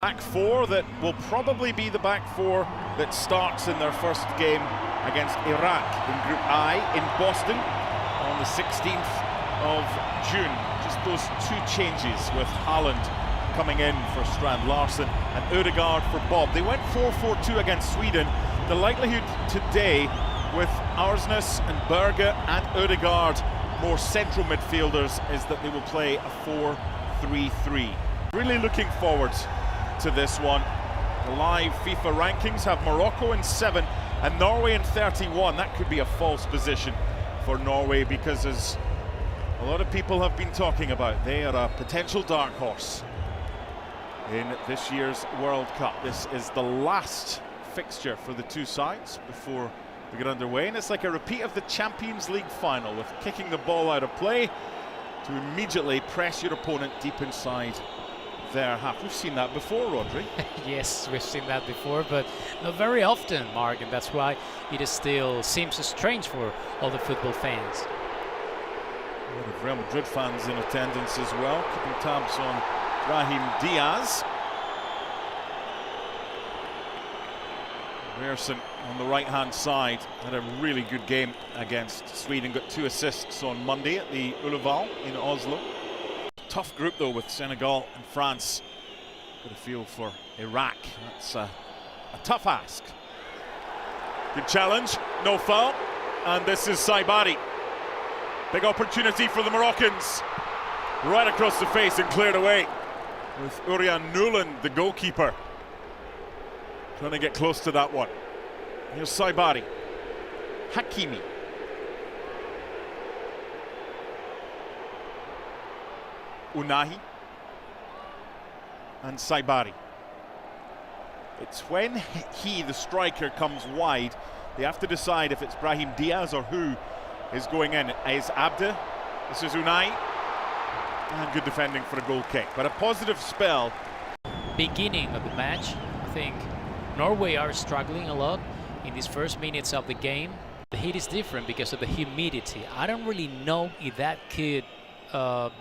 Back four that will probably be the back four that starts in their first game against Iraq in Group I in Boston on the 16th of June. Just those two changes with Haaland coming in for Strand Larsen and Ødegaard for Bob. They went 4-4-2 against Sweden. The likelihood today with Arsnes and Berge and Ødegaard, more central midfielders, is that they will play a 4-3-3. Really looking forward to this one. The live FIFA rankings have Morocco in 7 and Norway in 31. That could be a false position for Norway because, as a lot of people have been talking about, they are a potential dark horse in this year's World Cup. This is the last fixture for the two sides before we get underway, and it's like a repeat of the Champions League final, with kicking the ball out of play to immediately press your opponent deep inside their half. We've seen that before, Rodri. Yes, we've seen that before, but not very often, Mark, and that's why it is still seems so strange for all the football fans. A lot of Real Madrid fans in attendance as well, keeping tabs on Brahim Diaz. Ryerson on the right-hand side had a really good game against Sweden, got 2 assists on Monday at the Ulleval in Oslo. Tough group though, with Senegal and France. Got a feel for Iraq. That's a tough ask. Good challenge, no foul, and this is Saibari. Big opportunity for the Moroccans. Right across the face and cleared away, with Urian Nuland, the goalkeeper, trying to get close to that one. Here's Saibari. Hakimi. Unahi and Saibari. It's when he, the striker, comes wide, they have to decide if it's Brahim Diaz or who is going in. Is Abde? This is Unai. And good defending for a goal kick, but a positive spell. Beginning of the match, I think Norway are struggling a lot in these first minutes of the game. The heat is different because of the humidity. I don't really know if that could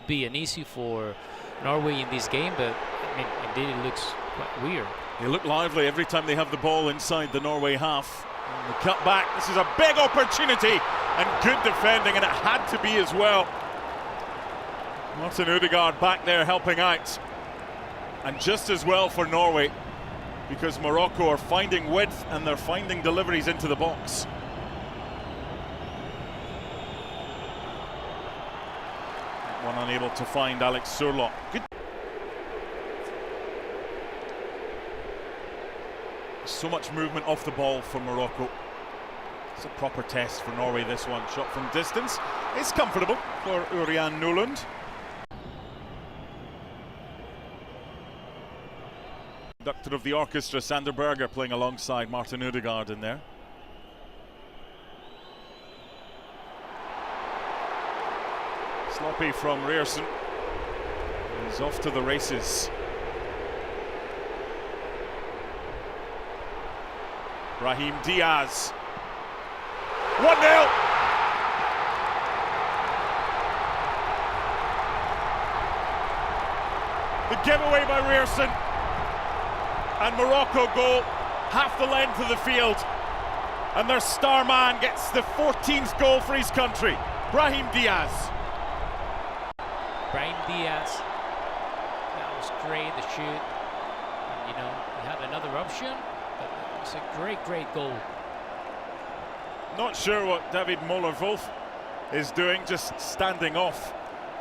be an issue for Norway in this game, but I mean, indeed it looks quite weird. They look lively every time they have the ball inside the Norway half. And the cut back, this is a big opportunity and good defending, and it had to be as well. Martin Ødegaard back there helping out, and just as well for Norway, because Morocco are finding width and they're finding deliveries into the box. One unable to find Alex Surlot. Good. So much movement off the ball from Morocco. It's a proper test for Norway, this one. Shot from distance. It's comfortable for Urian Nuland. Conductor of the orchestra, Sander Berger, playing alongside Martin Ødegaard in there. Sloppy from Ryerson. He's off to the races. Brahim Diaz. 1-0! The giveaway by Ryerson. And Morocco go half the length of the field. And their star man gets the 14th goal for his country. Brahim Diaz. Brahim Diaz, that was great, the shoot. And, you know, he had another option, but it was a great goal. Not sure what David Moller-Wolf is doing, just standing off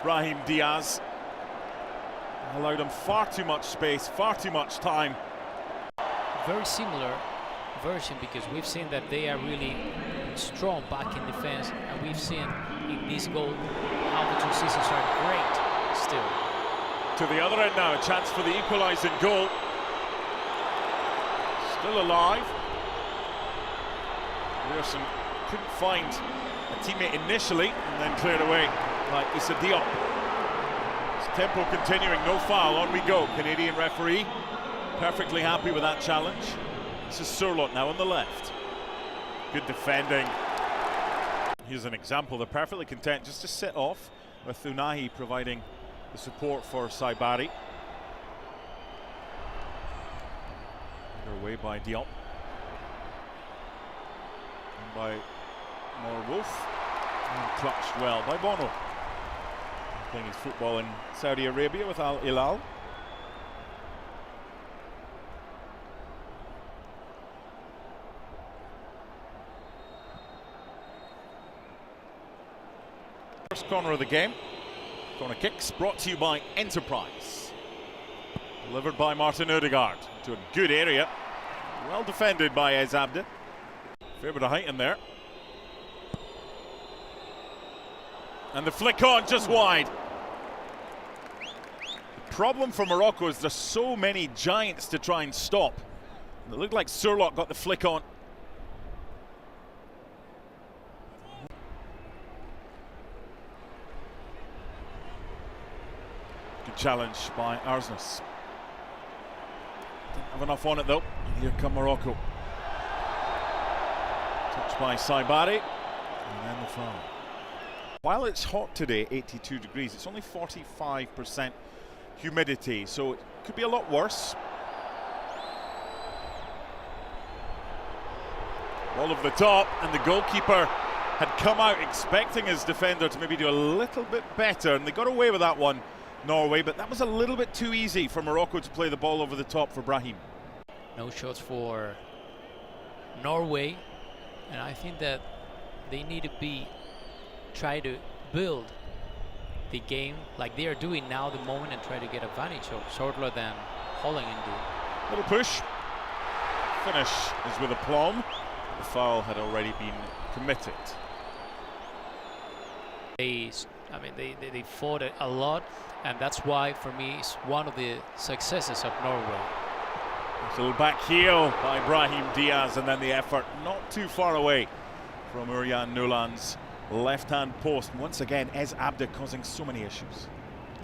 Brahim Diaz. Allowed him far too much space, far too much time. Very similar version, because we've seen that they are really strong back in defense, and we've seen in this goal how the two systems are great still. To the other end now, a chance for the equalising goal. Still alive. Ryerson couldn't find a teammate initially and then cleared away by Issa Diop. Tempo continuing, no foul, on we go. Canadian referee perfectly happy with that challenge. This is Surlot now on the left. Good defending. Here's an example, they're perfectly content just to sit off, with Unahi providing the support for Saibari. away by Diop. And by Wolf. And clutched well by Bono. Playing his football in Saudi Arabia with Al Hilal. First corner of the game. Corner kicks brought to you by Enterprise. Delivered by Martin Odegaard into a good area. Well defended by Ez Abde. Fair bit of height in there. And the flick on just wide. The problem for Morocco is there's so many giants to try and stop. It looked like Surlock got the flick on. Good challenge by Arsnes. Didn't have enough on it though. Here come Morocco. Touched by Saibari. And then the foul. While it's hot today, 82 degrees, it's only 45% humidity, so it could be a lot worse. Ball over the top, and the goalkeeper had come out expecting his defender to maybe do a little bit better, and they got away with that one, Norway, but that was a little bit too easy for Morocco to play the ball over the top for Brahim. No shots for Norway, and I think that they need to try to build the game like they are doing now the moment and try to get advantage of shorter than Holland and do. Little push. Finish is with aplomb. The foul had already been committed. They fought it a lot, and that's why for me it's one of the successes of Norway. A little back heel by Brahim Diaz, and then the effort not too far away from Urian Nuland's left-hand post. And once again, Ez Abde causing so many issues.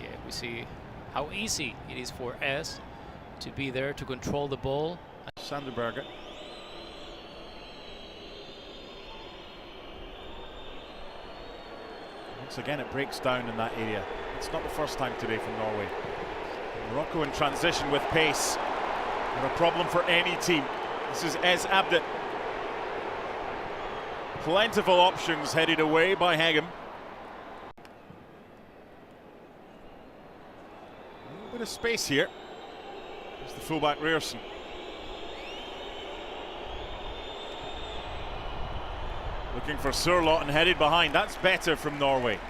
Yeah, we see how easy it is for Ez to be there to control the ball. Sanderberger. Once again, it breaks down in that area. It's not the first time today from Norway. Morocco in transition with pace. Not a problem for any team. This is Ez Abde. Plentiful options headed away by Hegem. A little bit of space here. There's the fullback Ryerson. Looking for Surlot and headed behind. That's better from Norway.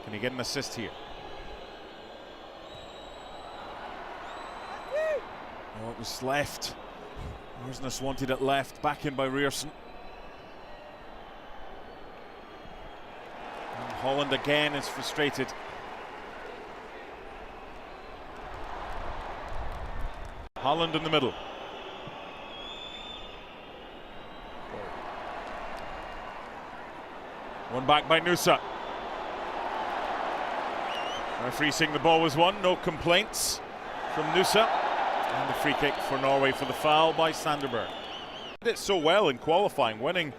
Can he get an assist here? Oh, it was left. Arsnes wanted it left. Back in by Ryerson. And Holland again is frustrated. Holland in the middle. One back by Nusa. Referee saying the ball was won, no complaints from Nusa. And the free kick for Norway for the foul by Sanderberg. Did it so well in qualifying, winning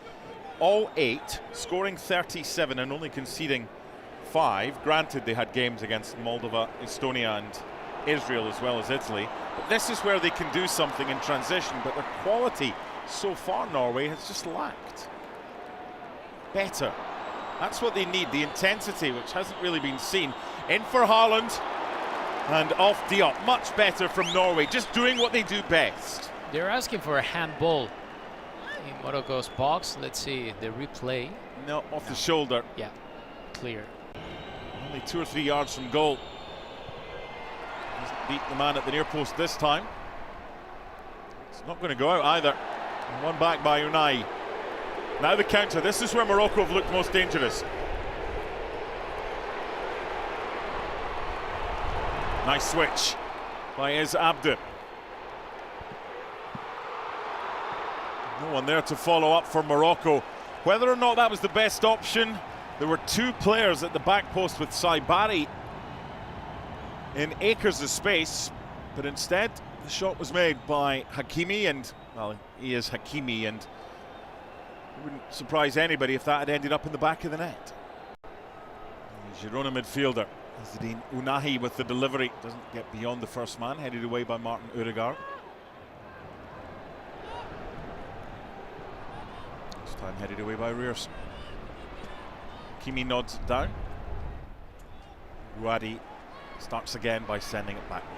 all 8, scoring 37 and only conceding 5. Granted, they had games against Moldova, Estonia and Israel as well as Italy. But this is where they can do something in transition, but their quality so far, Norway, has just lacked. Better. That's what they need, the intensity, which hasn't really been seen. In for Haaland and off Diop. Much better from Norway, just doing what they do best. They're asking for a handball in Morocco's box. Let's see the replay. No, off the shoulder. Yeah, clear. Only 2 or 3 yards from goal. Doesn't beat the man at the near post this time. It's not going to go out either. And one back by Unai. Now the counter. This is where Morocco have looked most dangerous. Nice switch by Ez Abde. No one there to follow up for Morocco. Whether or not that was the best option, there were 2 players at the back post with Saibari in acres of space, but instead the shot was made by Hakimi, and well, he is Hakimi, and it wouldn't surprise anybody if that had ended up in the back of the net. The Girona midfielder Izzedine Ounahi with the delivery, doesn't get beyond the first man, headed away by Martin Odegaard. time headed away by Rierson. Kimi nods it down. Ruadi starts again by sending it back away.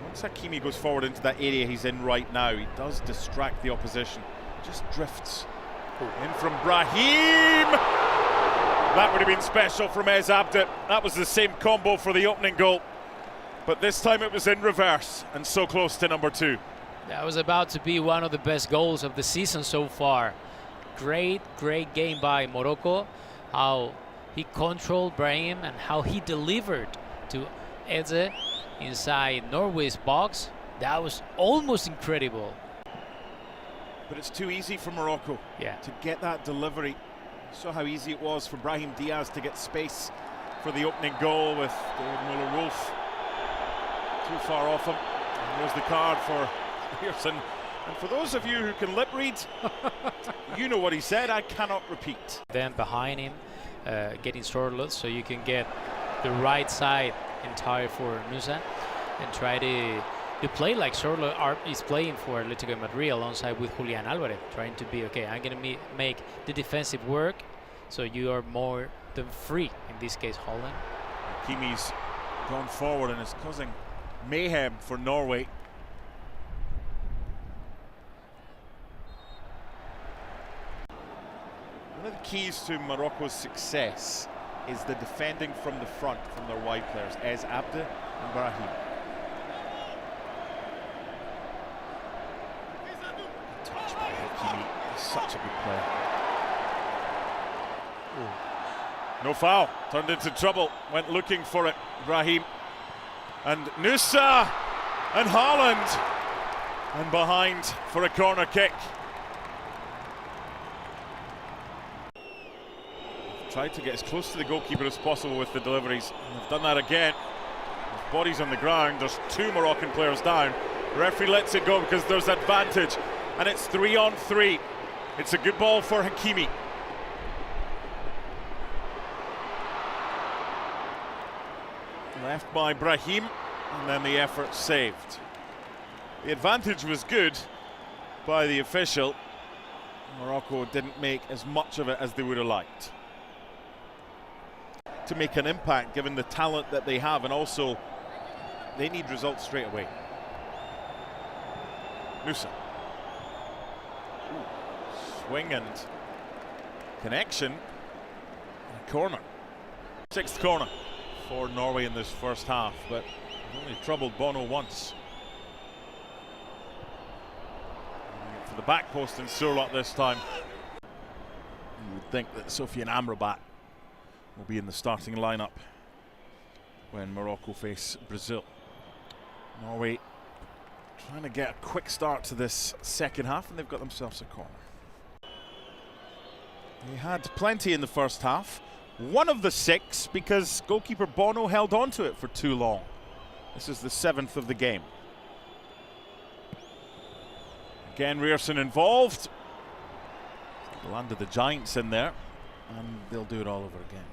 Once Hakimi goes forward into that area he's in right now, he does distract the opposition. Just drifts in from Brahim. That would have been special from Ez Abde. That was the same combo for the opening goal, but this time it was in reverse and so close to number 2. That was about to be one of the best goals of the season so far. Great game by Morocco. How he controlled Brahim and how he delivered to Eze inside Norway's box. That was almost incredible. But it's too easy for Morocco to get that delivery. You saw how easy it was for Brahim Diaz to get space for the opening goal with David Muller-Wolf too far off him. And there's the card for Pearson. And for those of you who can lip read, you know what he said, I cannot repeat. Then behind him, getting Sorloth, so you can get the right side entire for Nusa and try to play like Sorloth is playing for Atletico Madrid alongside with Julian Alvarez, trying to be, okay, I'm going to make the defensive work, so you are more than free, in this case Holland. Kimi's gone forward and is causing mayhem for Norway. One of the keys to Morocco's success is the defending from the front from their wide players, Ez Abde and Brahim. Touch by Hakimi, he's such a good player. Ooh. No foul, turned into trouble, went looking for it, Brahim. And Nusa and Haaland, and behind for a corner kick. Tried to get as close to the goalkeeper as possible with the deliveries, and they've done that again. His body's on the ground, there's 2 Moroccan players down. The referee lets it go because there's advantage, and it's 3-on-3. It's a good ball for Hakimi. Left by Brahim, and then the effort saved. The advantage was good by the official. Morocco didn't make as much of it as they would have liked. To make an impact given the talent that they have, and also they need results straight away. Nusa. Swing and connection. And a corner. 6th corner for Norway in this first half, but only troubled Bono once. For the back post and Surlot this time. You would think that Sofiane Amrabat will be in the starting lineup when Morocco face Brazil. Norway trying to get a quick start to this second half, and they've got themselves a corner. They had plenty in the first half. One of the 6 because goalkeeper Bono held on to it for too long. This is the 7th of the game. Again, Rierson involved. Landed the Giants in there, and they'll do it all over again.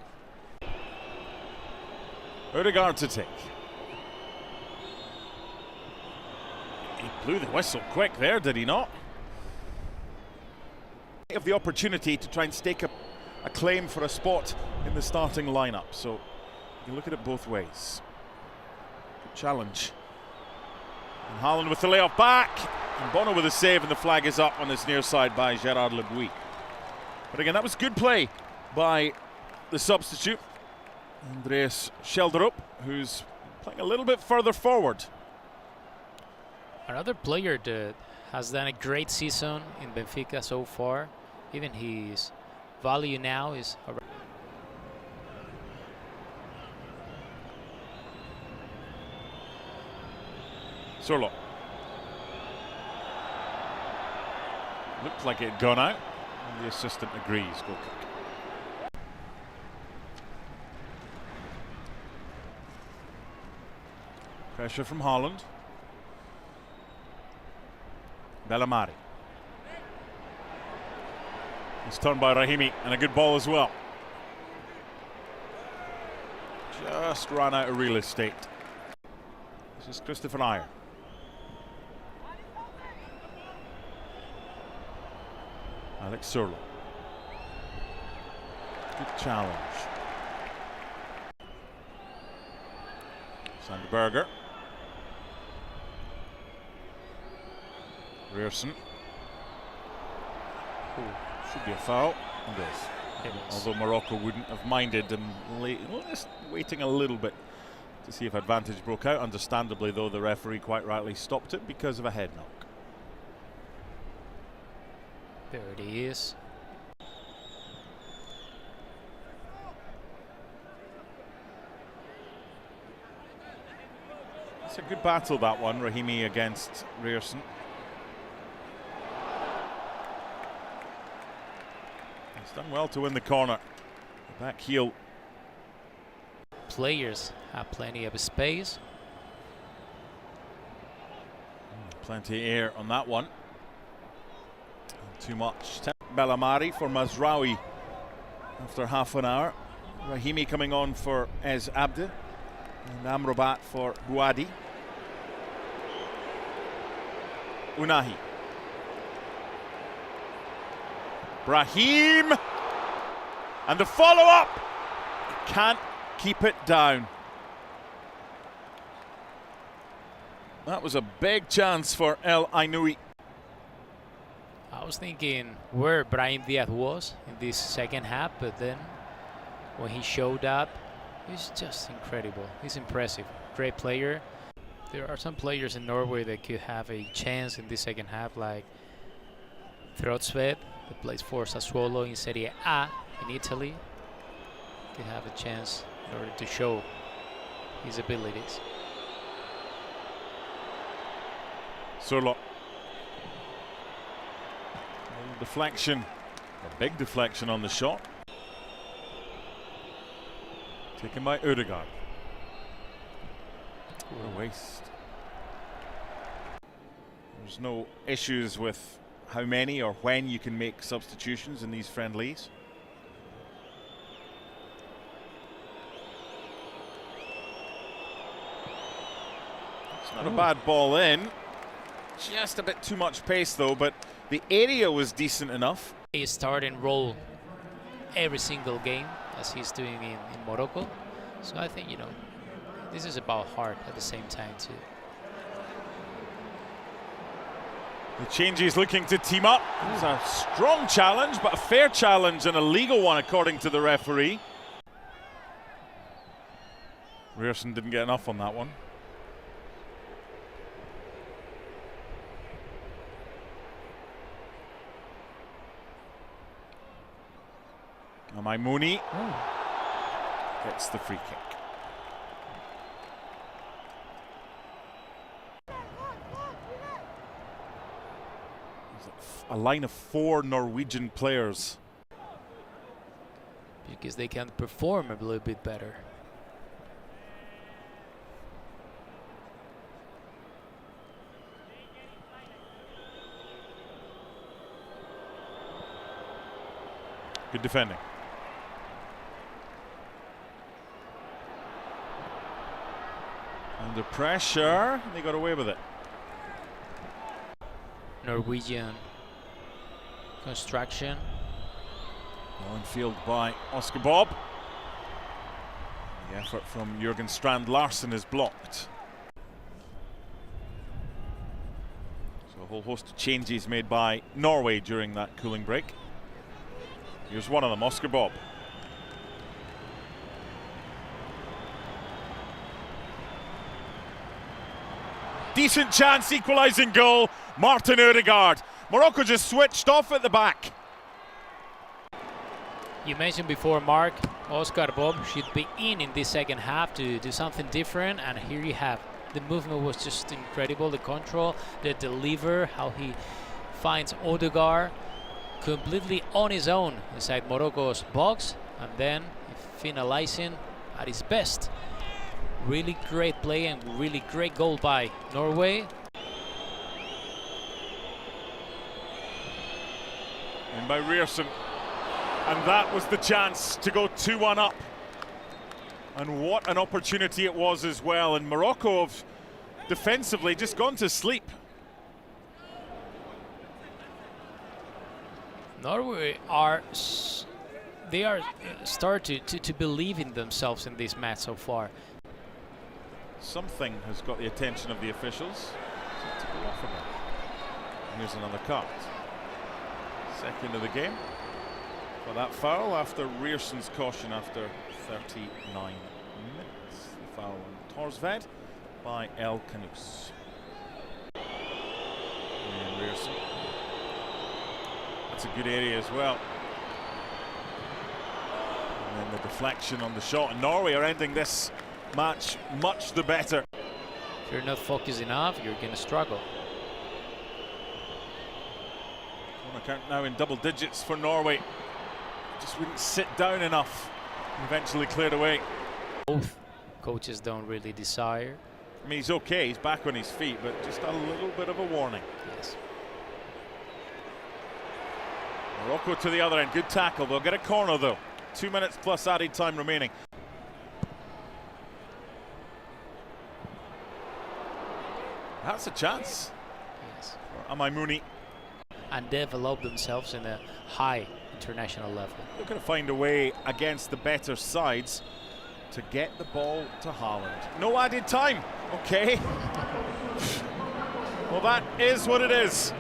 Odegaard to take. He blew the whistle quick there, did he not? Of the opportunity to try and stake a claim for a spot in the starting lineup, so you can look at it both ways. Good challenge. And Haaland with the layoff back, and Bono with a save, and the flag is up on this near side by Gerard Le Bouy. But again, that was good play by the substitute, Andreas Schelderup, who's playing a little bit further forward. Another player that has done a great season in Benfica so far. Even his value now is around. Surlot. Looked like it had gone out, and the assistant agrees. Goal kick. Pressure from Haaland. Bellamari. It's turned by Rahimi, and a good ball as well. Just ran out of real estate. This is Christopher Ayer. Alex Surlo. Good challenge. Sandberger. Rearson. Should be a foul. It is. Although Morocco wouldn't have minded them just waiting a little bit to see if advantage broke out. Understandably, though, the referee quite rightly stopped it because of a head knock. There it is. It's a good battle, that one, Rahimi against Rearson. He's done well to win the corner. The back heel. Players have plenty of space. Plenty of air on that one. Not too much. Bellamari for Mazraoui after half an hour. Rahimi coming on for Ez Abde. And Amrabat for Bouadi. Unahi. Brahim. And the follow-up. Can't keep it down. That was a big chance for El Ainoui. I was thinking where Brahim Diaz was in this second half, but then when he showed up, he's just incredible. He's impressive. Great player. There are some players in Norway that could have a chance in this second half, like Trotsved, that plays for Sassuolo in Serie A in Italy. Could have a chance in order to show his abilities. Surlo. Deflection. A big deflection on the shot. Taken by Ødegaard. What a waste. There's no issues with how many or when you can make substitutions in these friendlies. It's not a bad ball in. Just a bit too much pace though, but the area was decent enough. He start and roll every single game as he's doing in Morocco. So I think, this is about heart at the same time too. The changes looking to team up. It's a strong challenge, but a fair challenge and a legal one according to the referee. Rearson didn't get enough on that one. Maimouni gets the free kick. A line of 4 Norwegian players. Because they can perform a little bit better. Good defending. Under pressure, they got away with it. Norwegian construction. On field by Oscar Bob. The effort from Jürgen Strand Larsen is blocked. So a whole host of changes made by Norway during that cooling break. Here's one of them, Oscar Bob. Decent chance, equalising goal, Martin Ødegaard. Morocco just switched off at the back. You mentioned before, Mark, Oscar Bob should be in this second half to do something different, and here you have. The movement was just incredible, the control, the deliver, how he finds Ødegaard completely on his own inside Morocco's box, and then finalizing at his best. Really great play and really great goal by Norway. And by Rearson. And that was the chance to go 2-1 up. And what an opportunity it was as well. And Morocco have defensively just gone to sleep. Norway they are starting to believe in themselves in this match so far. Something has got the attention of the officials. To go off of it. Here's another cut. Second of the game for that foul after Rierson's caution after 39 minutes. The foul on Torsved by El Canus. And Rierson. That's a good area as well. And then the deflection on the shot. And Norway are ending this match much the better. If you're not focused enough, you're going to struggle. Corner count now in double digits for Norway. Just wouldn't sit down enough. Eventually cleared away. Both coaches don't really desire. I mean, he's okay, he's back on his feet, but just a little bit of a warning. Yes. Morocco to the other end, good tackle. They'll get a corner though. 2 minutes plus added time remaining. That's a chance. Yes. For Amaimouni. And develop themselves in a high international level. They're going to find a way against the better sides to get the ball to Haaland. No added time. Okay. Well, that is what it is.